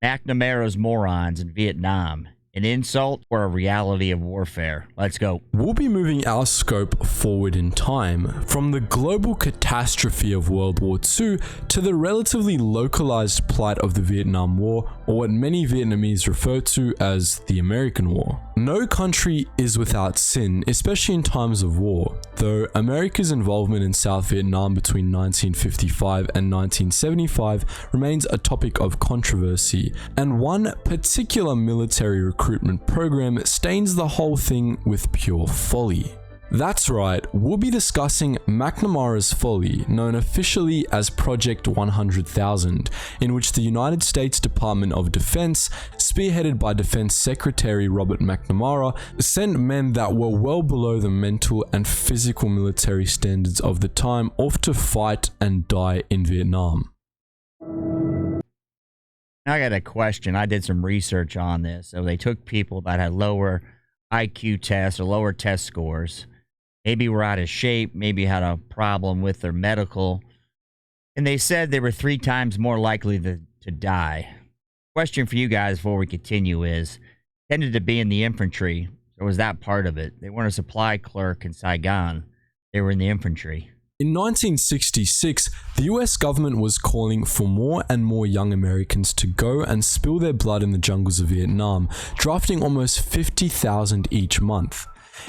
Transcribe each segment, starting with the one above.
McNamara's morons in Vietnam. An insult or a reality of warfare? Let's go. We'll be moving our scope forward in time, from the global catastrophe of World War II to the relatively localized plight of the Vietnam War, or what many Vietnamese refer to as the American War. No country is without sin, especially in times of war, though America's involvement in South Vietnam between 1955 and 1975 remains a topic of controversy, and one particular military recruitment program stains the whole thing with pure folly. That's right, we'll be discussing McNamara's folly, known officially as Project 100,000, in which the United States Department of Defense, spearheaded by Defense Secretary Robert McNamara, sent men that were well below the mental and physical military standards of the time off to fight and die in Vietnam. I got a question. I did some research on this. So they took people that had lower IQ tests or lower test scores, maybe were out of shape, maybe had a problem with their medical, and they said they were 3 times more likely to die. Question for you guys before we continue is, tended to be in the infantry, or was that part of it? They weren't a supply clerk in Saigon. They were in the infantry. In 1966, the US government was calling for more and more young Americans to go and spill their blood in the jungles of Vietnam, drafting almost 50,000 each month.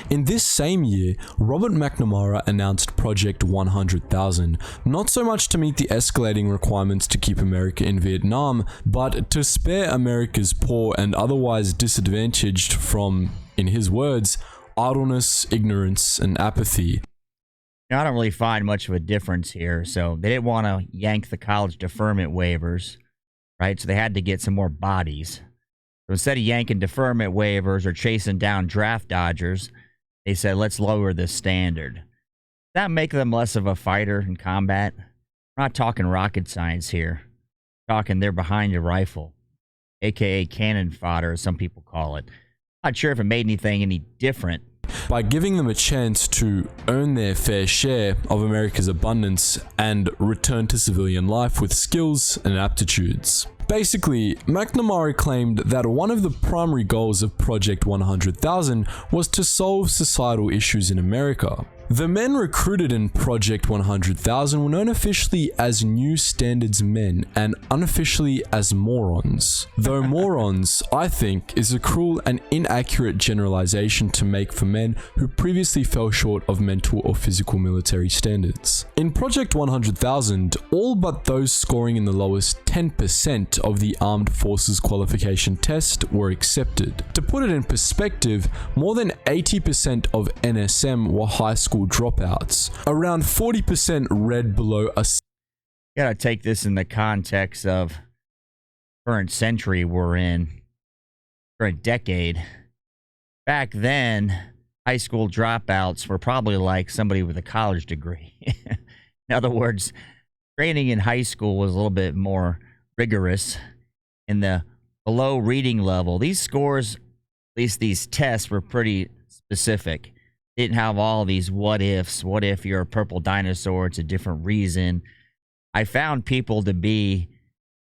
In this same year, Robert McNamara announced Project 100,000, not so much to meet the escalating requirements to keep America in Vietnam, but to spare America's poor and otherwise disadvantaged from, in his words, idleness, ignorance, and apathy. Now, I don't really find much of a difference here. So they didn't want to yank the college deferment waivers, right? So they had to get some more bodies. So instead of yanking deferment waivers or chasing down draft dodgers, they said, let's lower the standard. Does that make them less of a fighter in combat? We're not talking rocket science here. We're talking they're behind your rifle, aka cannon fodder, as some people call it. Not sure if it made anything any different. By giving them a chance to earn their fair share of America's abundance and return to civilian life with skills and aptitudes. Basically, McNamara claimed that one of the primary goals of Project 100,000 was to solve societal issues in America. The men recruited in Project 100,000 were known officially as New Standards Men and unofficially as morons. Though morons, I think, is a cruel and inaccurate generalization to make for men who previously fell short of mental or physical military standards. In Project 100,000, all but those scoring in the lowest 10% of the Armed Forces qualification test were accepted. To put it in perspective, more than 80% of NSM were high school dropouts. Around 40% read below a... You gotta take this in the context of current century we're in, current decade. Back then, high school dropouts were probably like somebody with a college degree. In other words, training in high school was a little bit more rigorous. In the below reading level, these scores, at least these tests, were pretty specific. Didn't have all these what ifs. What if you're a purple dinosaur? It's a different reason. I found people to be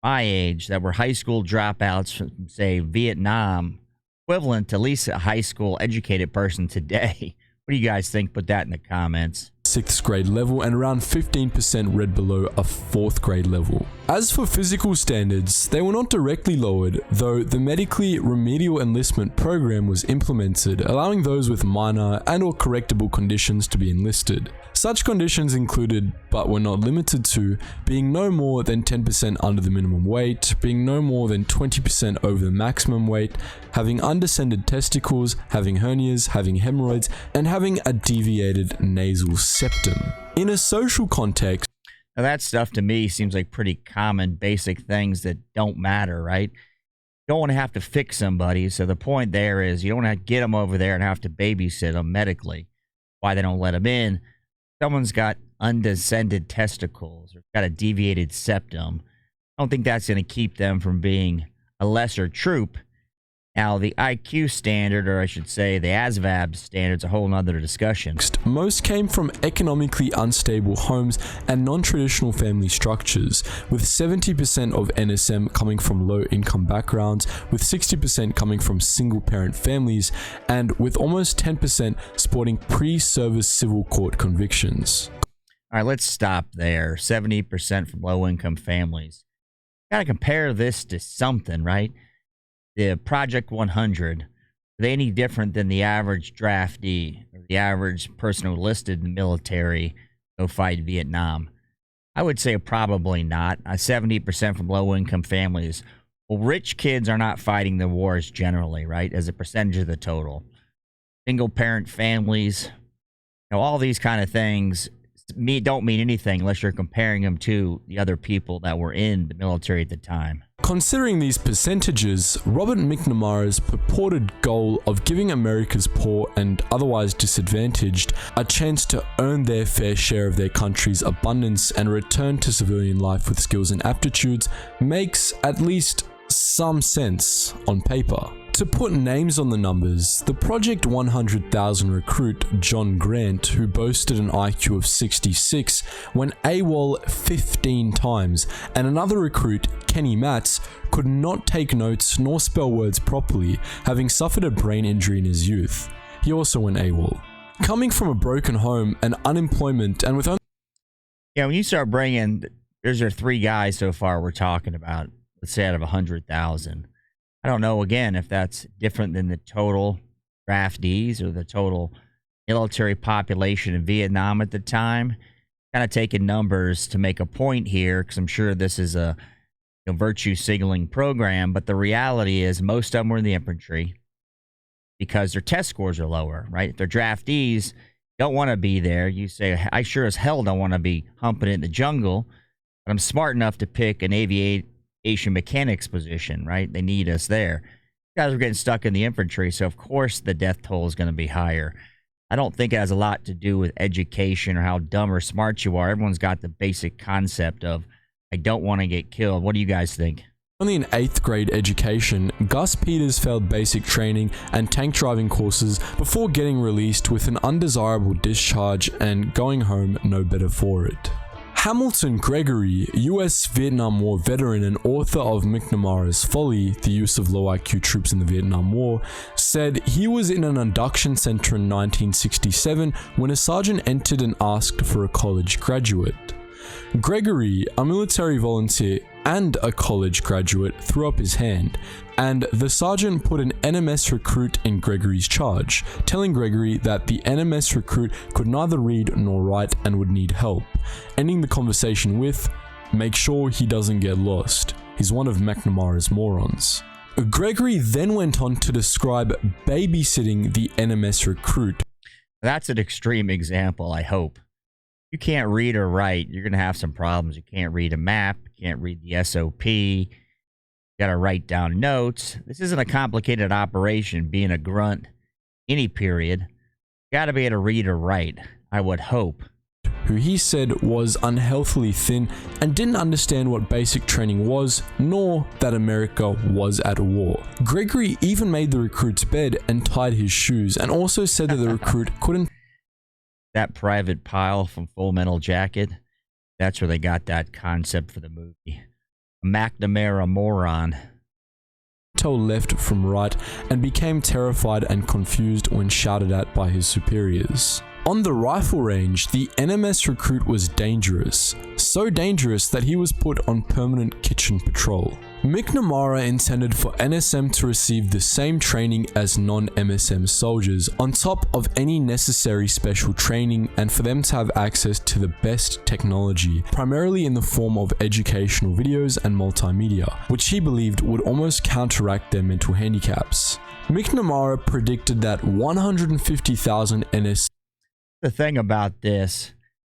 my age that were high school dropouts from, say, Vietnam, equivalent to at least a high school educated person today. What do you guys think? Put that in the comments. 6th grade level, and around 15% read below a 4th grade level. As for physical standards, they were not directly lowered, though the medically remedial enlistment program was implemented, allowing those with minor and or correctable conditions to be enlisted. Such conditions included, but were not limited to, being no more than 10% under the minimum weight, being no more than 20% over the maximum weight, having undescended testicles, having hernias, having hemorrhoids, and having a deviated nasal septum. In a social context, now that stuff to me seems like pretty common, basic things that don't matter, right? You don't want to have to fix somebody, so the point there is you don't want to get them over there and have to babysit them medically. Why they don't let them in. Someone's got undescended testicles or got a deviated septum. I don't think that's going to keep them from being a lesser troop. Now, the IQ standard, or I should say the ASVAB standard, is a whole nother discussion. Most came from economically unstable homes and non-traditional family structures, with 70% of NSM coming from low-income backgrounds, with 60% coming from single-parent families, and with almost 10% sporting pre-service civil court convictions. All right, let's stop there. 70% from low-income families. Got to compare this to something, right? The Project 100, are they any different than the average draftee or the average person who enlisted in the military to go fight Vietnam? I would say probably not. 70% from low-income families. Well, rich kids are not fighting the wars generally, right, as a percentage of the total. Single-parent families, all these kind of things don't mean anything unless you're comparing them to the other people that were in the military at the time. Considering these percentages, Robert McNamara's purported goal of giving America's poor and otherwise disadvantaged a chance to earn their fair share of their country's abundance and return to civilian life with skills and aptitudes makes at least some sense on paper. To put names on the numbers, the Project 100,000 recruit John Grant, who boasted an IQ of 66, went AWOL 15 times, and another recruit, Kenny Matz, could not take notes nor spell words properly, having suffered a brain injury in his youth. He also went AWOL. Coming from a broken home and unemployment, and with only... Yeah, when you start bringing, there's our 3 guys so far we're talking about, let's say out of 100,000. I don't know, again, if that's different than the total draftees or the total military population in Vietnam at the time. Kind of taking numbers to make a point here, because I'm sure this is a virtue signaling program, but the reality is most of them were in the infantry because their test scores are lower, right? If they're draftees, don't want to be there. You say, I sure as hell don't want to be humping in the jungle, but I'm smart enough to pick an aviation mechanics position, right? They need us there. You guys are getting stuck in the infantry, so of course the death toll is going to be higher. I don't think it has a lot to do with education or how dumb or smart you are. Everyone's got the basic concept of, I don't want to get killed. What do you guys think? Only in 8th grade education, Gus Peters failed basic training and tank driving courses before getting released with an undesirable discharge and going home no better for it. Hamilton Gregory, US Vietnam War veteran and author of McNamara's Folly, The Use of Low IQ Troops in the Vietnam War, said he was in an induction center in 1967 when a sergeant entered and asked for a college graduate. Gregory, a military volunteer and a college graduate, threw up his hand, and the sergeant put an NMS recruit in Gregory's charge, telling Gregory that the NMS recruit could neither read nor write and would need help, ending the conversation with, "Make sure he doesn't get lost. He's one of McNamara's morons." Gregory then went on to describe babysitting the NMS recruit. That's an extreme example, I hope. You can't read or write, you're going to have some problems. You can't read a map, you can't read the SOP, you got to write down notes. This isn't a complicated operation, being a grunt, any period. You got to be able to read or write, I would hope. Who he said was unhealthily thin and didn't understand what basic training was, nor that America was at war. Gregory even made the recruit's bed and tied his shoes, and also said that the recruit couldn't... That Private Pyle from Full Metal Jacket, that's where they got that concept for the movie. McNamara moron. Tell left from right and became terrified and confused when shouted at by his superiors. On the rifle range, the NMS recruit was dangerous, so dangerous that he was put on permanent kitchen patrol. McNamara intended for NSM to receive the same training as non-MSM soldiers, on top of any necessary special training, and for them to have access to the best technology, primarily in the form of educational videos and multimedia, which he believed would almost counteract their mental handicaps. McNamara predicted that 150,000 NS... The thing about this,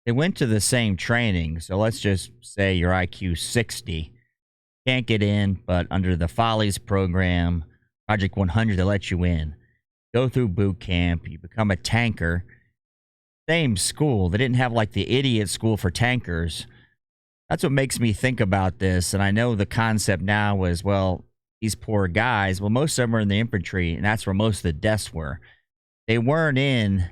they went to the same training, so let's just say your IQ 60. Can't get in, but under the Follies program, Project 100, they let you in. Go through boot camp, you become a tanker. Same school. They didn't have like the idiot school for tankers. That's what makes me think about this, and I know the concept now is, well, these poor guys, well, most of them were in the infantry, and that's where most of the deaths were. They weren't in,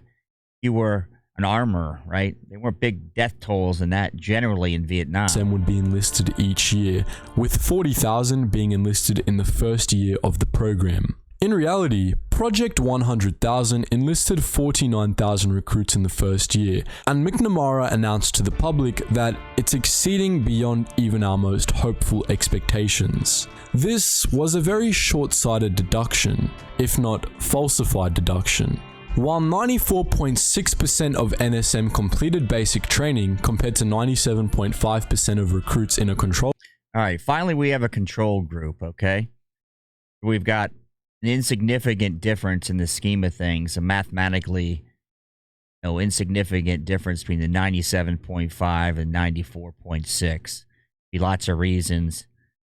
you were an armor, right? They weren't big death tolls in that generally in Vietnam. NSM would be enlisted each year, with 40,000 being enlisted in the first year of the program. In reality, Project 100,000 enlisted 49,000 recruits in the first year, and McNamara announced to the public that it's exceeding beyond even our most hopeful expectations. This was a very short-sighted deduction, if not falsified deduction. While 94.6% of NSM completed basic training compared to 97.5% of recruits in a control. All right, finally we have a control group, okay? We've got an insignificant difference in the scheme of things, a mathematically insignificant difference between the 97.5 and 94.6. Be lots of reasons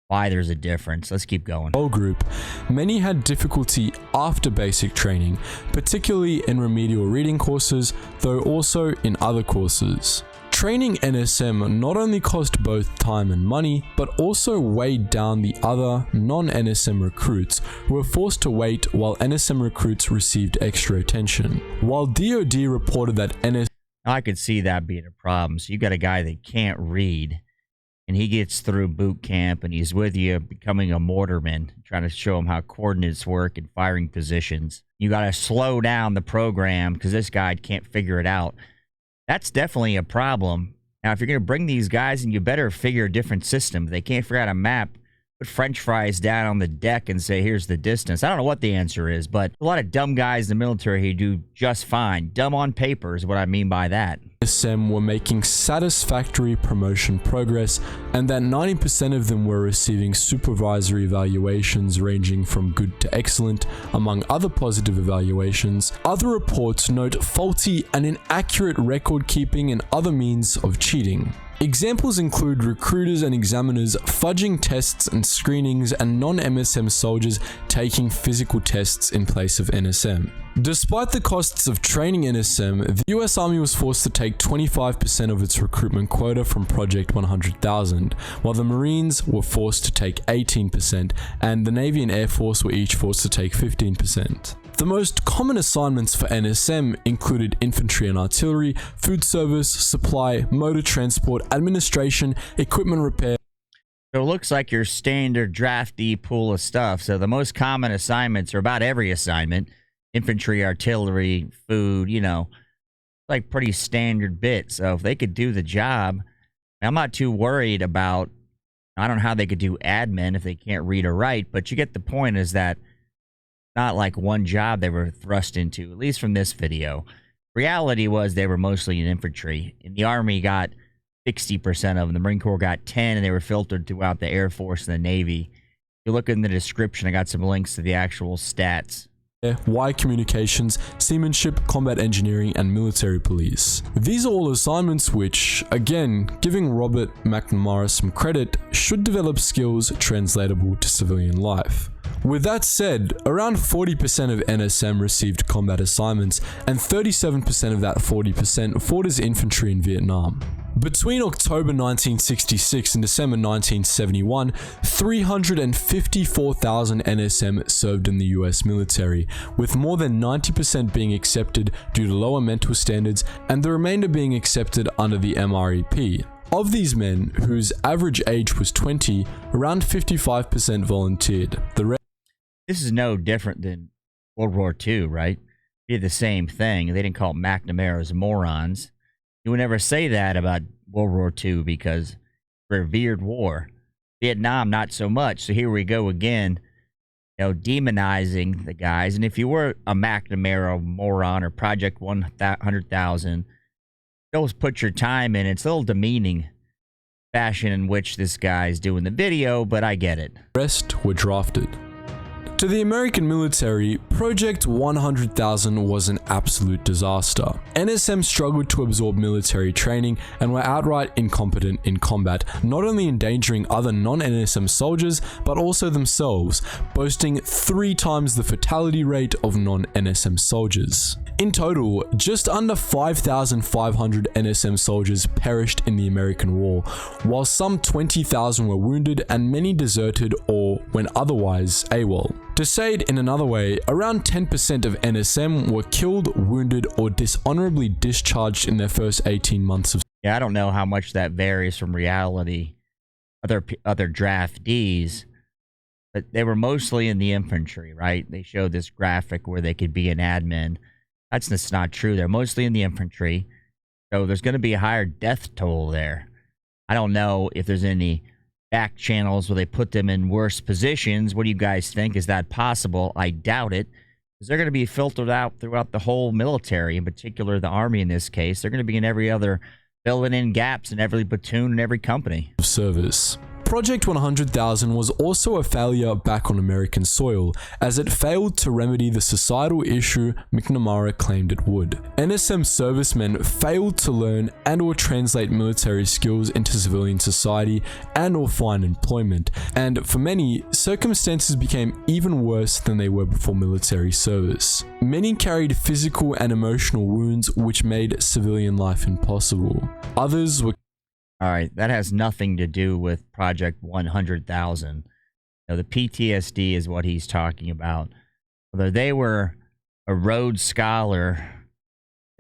why there's a difference. Let's keep going. Group, many had difficulty after basic training, particularly in remedial reading courses, though also in other courses. Training NSM not only cost both time and money, but also weighed down the other non-NSM recruits who were forced to wait while NSM recruits received extra attention. While DoD reported that NSM... I could see that being a problem. So you got a guy that can't read, and he gets through boot camp, and he's with you becoming a mortarman, trying to show him how coordinates work and firing positions. You got to slow down the program because this guy can't figure it out. That's definitely a problem. Now, if you're going to bring these guys in, you better figure a different system. If they can't figure out a map, put French fries down on the deck and say, here's the distance. I don't know what the answer is, but a lot of dumb guys in the military who do just fine. Dumb on paper is what I mean by that. NSM were making satisfactory promotion progress, and that 90% of them were receiving supervisory evaluations ranging from good to excellent, among other positive evaluations. Other reports note faulty and inaccurate record keeping and other means of cheating. Examples include recruiters and examiners fudging tests and screenings, and non-MSM soldiers taking physical tests in place of NSM. Despite the costs of training NSM, the US Army was forced to take 25% of its recruitment quota from Project 100,000, while the Marines were forced to take 18%, and the Navy and Air Force were each forced to take 15%. The most common assignments for NSM included infantry and artillery, food service, supply, motor transport, administration, equipment repair. So it looks like your standard drafty pool of stuff. So the most common assignments are about every assignment. Infantry, artillery, food, like pretty standard bits. So if they could do the job, I'm not too worried about, I don't know how they could do admin if they can't read or write, but you get the point is that not like one job they were thrust into, at least from this video. Reality was they were mostly in infantry. And the Army got 60% of them. The Marine Corps got 10, and they were filtered throughout the Air Force and the Navy. If you look in the description, I got some links to the actual stats. Y communications, seamanship, combat engineering, and military police. These are all assignments which, again, giving Robert McNamara some credit, should develop skills translatable to civilian life. With that said, around 40% of NSM received combat assignments, and 37% of that 40% fought as infantry in Vietnam. Between October 1966 and December 1971, 354,000 NSM served in the US military, with more than 90% being accepted due to lower mental standards and the remainder being accepted under the MREP. Of these men, whose average age was 20, around 55% volunteered. This is no different than World War II, right? They did the same thing. They didn't call McNamara's morons. You would never say that about World War II because revered war. Vietnam, not so much. So here we go again, demonizing the guys. And if you were a McNamara moron or Project 100,000, don't put your time in. It's a little demeaning fashion in which this guy's doing the video, but I get it. The rest were drafted. To the American military, Project 100,000 was an absolute disaster. NSM struggled to absorb military training and were outright incompetent in combat, not only endangering other non-NSM soldiers, but also themselves, boasting 3 times the fatality rate of non-NSM soldiers. In total, just under 5,500 NSM soldiers perished in the American War, while some 20,000 were wounded and many deserted or went otherwise AWOL. To say it in another way, around 10% of NSM were killed, wounded, or dishonorably discharged in their first 18 months of. Yeah, I don't know how much that varies from reality. Other draftees, but they were mostly in the infantry, right? They showed this graphic where they could be an admin. That's just not true. They're mostly in the infantry, so there's going to be a higher death toll there. I don't know if there's any back channels where they put them in worse positions. What do you guys think? Is that possible? I doubt it, because they're going to be filtered out throughout the whole military, in particular the Army in this case. They're going to be in every other, filling in gaps in every platoon and every company. Service. Project 100,000 was also a failure back on American soil, as it failed to remedy the societal issue McNamara claimed it would. NSM servicemen failed to learn and or translate military skills into civilian society and or find employment, and for many, circumstances became even worse than they were before military service. Many carried physical and emotional wounds which made civilian life impossible. Others were. All right, that has nothing to do with Project 100,000. The PTSD is what he's talking about. Whether they were a Rhodes Scholar,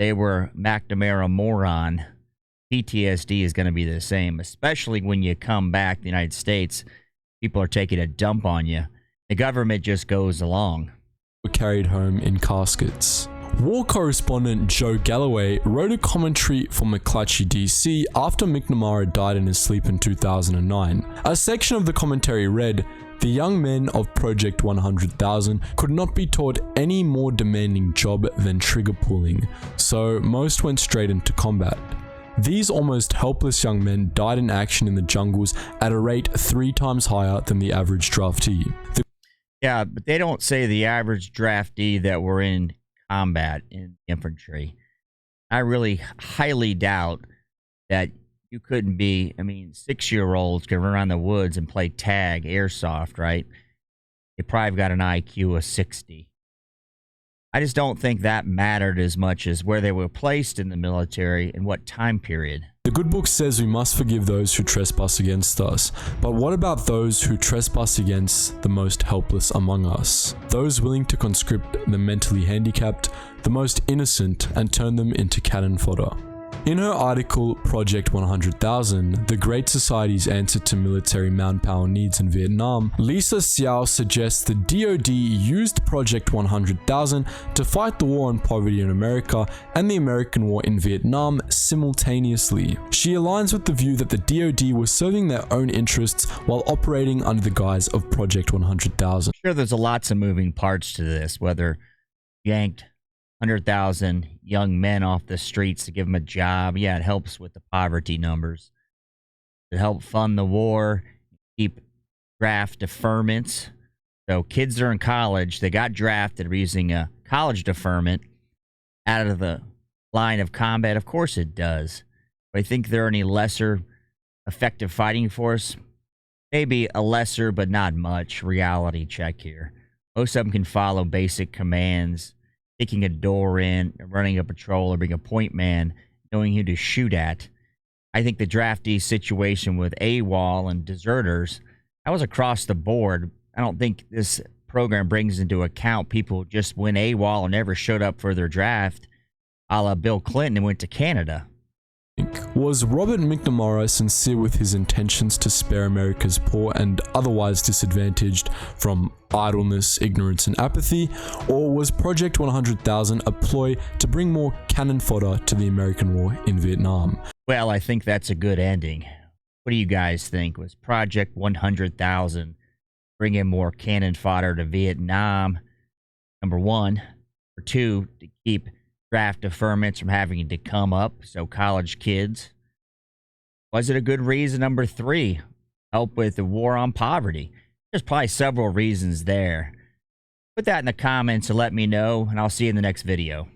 they were McNamara Moron, PTSD is going to be the same, especially when you come back to the United States. People are taking a dump on you. The government just goes along. Were carried home in caskets. War correspondent Joe Galloway wrote a commentary for McClatchy DC after McNamara died in his sleep in 2009. A section of the commentary read, "The young men of Project 100,000 could not be taught any more demanding job than trigger pulling, so most went straight into combat. These almost helpless young men died in action in the jungles at a rate 3 times higher than the average draftee." Yeah, but they don't say the average draftee that were in combat in infantry. I really highly doubt that you couldn't be, 6-year-olds can run around the woods and play tag, airsoft, right? They probably got an IQ of 60. I just don't think that mattered as much as where they were placed in the military and what time period. The good book says we must forgive those who trespass against us, but what about those who trespass against the most helpless among us? Those willing to conscript the mentally handicapped, the most innocent, and turn them into cannon fodder. In her article, Project 100,000, The Great Society's Answer to Military Manpower Needs in Vietnam, Lisa Xiao suggests the DoD used Project 100,000 to fight the war on poverty in America and the American war in Vietnam simultaneously. She aligns with the view that the DoD was serving their own interests while operating under the guise of Project 100,000. Sure, there's lots of moving parts to this, whether yanked 100,000 young men off the streets to give them a job. Yeah, it helps with the poverty numbers. It helped fund the war, keep draft deferments. So kids are in college, they got drafted, using a college deferment out of the line of combat. Of course it does. Do I think they're any lesser effective fighting force? Maybe a lesser, but not much. Reality check here. Most of them can follow basic commands. Kicking a door in, running a patrol, or being a point man, knowing who to shoot at. I think the draftee situation with AWOL and deserters, that was across the board. I don't think this program brings into account people who just went AWOL and never showed up for their draft, a la Bill Clinton, and went to Canada. Was Robert McNamara sincere with his intentions to spare America's poor and otherwise disadvantaged from idleness, ignorance, and apathy, or was Project 100,000 a ploy to bring more cannon fodder to the American war in Vietnam? Well, I think that's a good ending. What do you guys think? Was Project 100,000 bringing more cannon fodder to Vietnam? Number one. Number two, to keep draft deferments from having to come up, so college kids. Was it a good reason? Number three, help with the war on poverty. There's probably several reasons there. Put that in the comments and let me know, and I'll see you in the next video.